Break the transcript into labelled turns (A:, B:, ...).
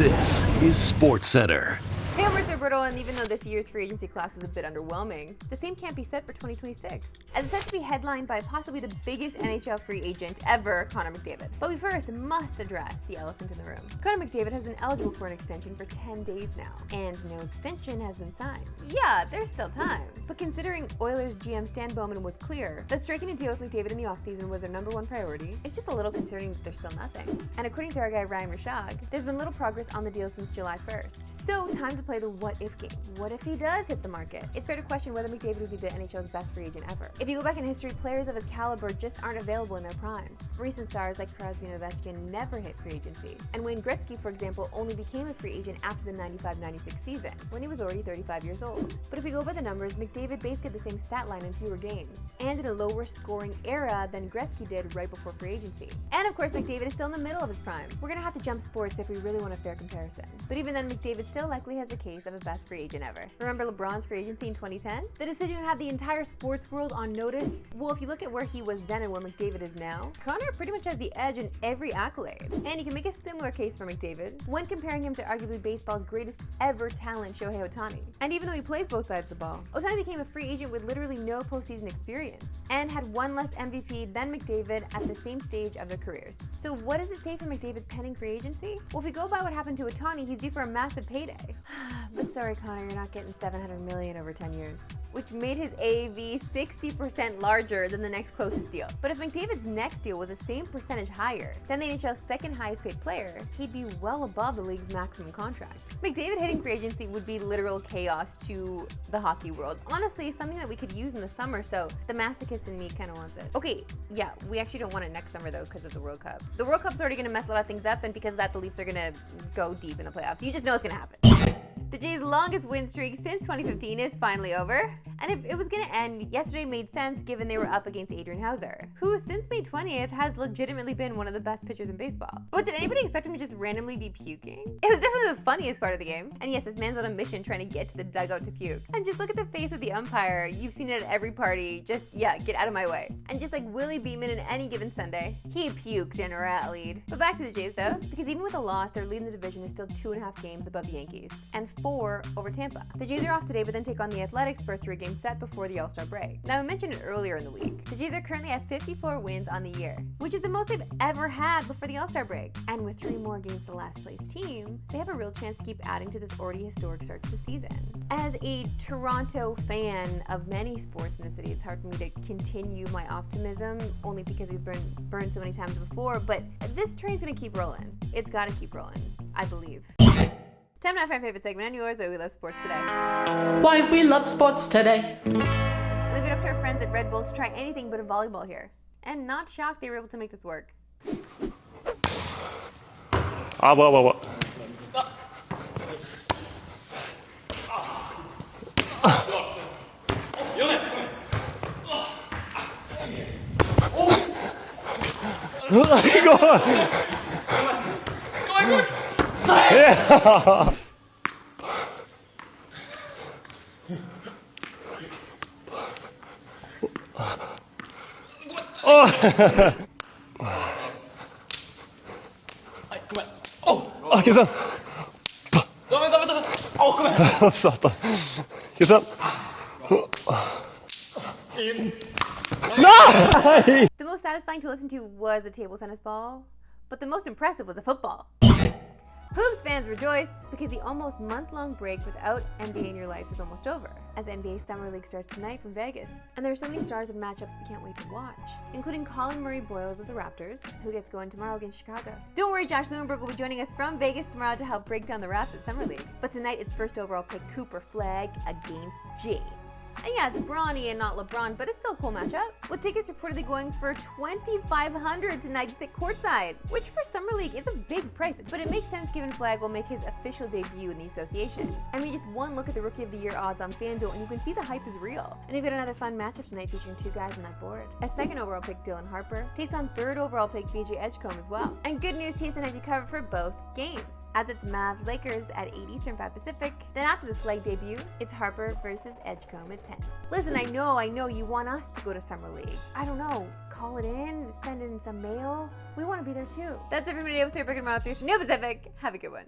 A: This is Sportscentre.
B: Hey, I'm Mr. Brittle, and even though this year's free agency class is a bit underwhelming, the same can't be said for 2026, as it's set to be headlined by possibly the biggest NHL free agent ever, Connor McDavid. But we first must address the elephant in the room. Connor McDavid has been eligible for an extension for 10 days now, and no extension has been signed. Yeah, there's still time, but considering Oilers GM Stan Bowman was clear that striking a deal with McDavid in the offseason was their number one priority, it's just a little concerning that there's still nothing. And according to our guy Ryan Rashog, there's been little progress on the deal since July 1st. So time to play the what-if game. What if he does hit the market? It's fair to question whether McDavid would be the NHL's best free agent ever. If you go back in history, players of his caliber just aren't available in their primes. Recent stars like Crosby and Ovechkin never hit free agency. And Wayne Gretzky, for example, only became a free agent after the 95-96 season, when he was already 35 years old. But if we go by the numbers, McDavid basically had the same stat line in fewer games, and in a lower scoring era than Gretzky did right before free agency. And of course, McDavid is still in the middle of his prime. We're gonna have to jump sports if we really want a fair comparison. But even then, McDavid still likely has the case of a best free agent ever. Remember LeBron's free agency in 2010? The decision had the entire sports world on notice. Well, if you look at where he was then and where McDavid is now, Connor pretty much has the edge in every accolade. And you can make a similar case for McDavid when comparing him to arguably baseball's greatest ever talent, Shohei Ohtani. And even though he plays both sides of the ball, Ohtani became a free agent with literally no postseason experience and had one less MVP than McDavid at the same stage of their careers. So what does it say for McDavid pending free agency? Well, if we go by what happened to Ohtani, he's due for a massive payday. But sorry, Connor, you're not getting $700 million over 10 years, which made his AAV 60% larger than the next closest deal. But if McDavid's next deal was the same percentage higher than the NHL's second highest paid player, he'd be well above the league's maximum contract. McDavid hitting free agency would be literal chaos to the hockey world. Honestly, something that we could use in the summer, so the masochist in me kind of wants it. Okay, yeah, we actually don't want it next summer though because of the World Cup. The World Cup's already going to mess a lot of things up, and because of that, the Leafs are going to go deep in the playoffs. You just know it's going to happen. The Jays' longest win streak since 2015 is finally over. And if it was going to end, yesterday made sense given they were up against Adrian Hauser, who since May 20th has legitimately been one of the best pitchers in baseball. But did anybody expect him to just randomly be puking? It was definitely the funniest part of the game. And yes, this man's on a mission trying to get to the dugout to puke. And just look at the face of the umpire. You've seen it at every party. Just, yeah, get out of my way. And just like Willie Beeman in any given Sunday, he puked and rallied. But back to the Jays though, because even with a loss, their lead in the division is still 2.5 games above the Yankees, and 4 over Tampa. The Jays are off today, but then take on the Athletics for a 3-game set before the All-Star break. Now, I mentioned it earlier in the week. The Jays are currently at 54 wins on the year, which is the most they've ever had before the All-Star break. And with 3 more against the last place team, they have a real chance to keep adding to this already historic start to the season. As a Toronto fan of many sports in the city, it's hard for me to continue my optimism, only because we've been burned so many times before, but this train's gonna keep rolling. It's gotta keep rolling, I believe. Time now for my favorite segment, and yours, We Love Sports Today.
C: Why we love sports today.
B: I leave it up to our friends at Red Bull to try anything but a volleyball here. And not shocked they were able to make this work.
D: What? Yeah. Kissan! Satan. Kissan! Nej!
B: The most satisfying to listen to was a table tennis ball, but the most impressive was a football. Hoops fans rejoice because the almost month-long break without NBA in your life is almost over, as NBA Summer League starts tonight from Vegas. And there are so many stars and matchups we can't wait to watch, including Colin Murray Boyles of the Raptors, who gets going tomorrow against Chicago. Don't worry, Josh Lewenberg will be joining us from Vegas tomorrow to help break down the Raps at Summer League. But tonight it's first overall pick Cooper Flagg against James. And yeah, it's Bronny and not LeBron, but it's still a cool matchup. With tickets reportedly going for $2,500 tonight to sit courtside, which for Summer League is a big price, but it makes sense given Flagg will make his official debut in the association. I mean, just one look at the Rookie of the Year odds on FanDuel and you can see the hype is real. And you've got another fun matchup tonight featuring 2 guys on that board. A 2nd overall pick Dylan Harper takes on 3rd overall pick VJ Edgecombe as well. And good news, TSN has you covered for both games, as it's Mavs Lakers at 8 Eastern, 5 Pacific. Then after the Flagg debut, it's Harper versus Edgecombe at 10. Listen, I know you want us to go to Summer League. I don't know, call it in, send in some mail. We want to be there too. That's it for me today. We'll see you back tomorrow at 3 Eastern, New Pacific. Have a good one.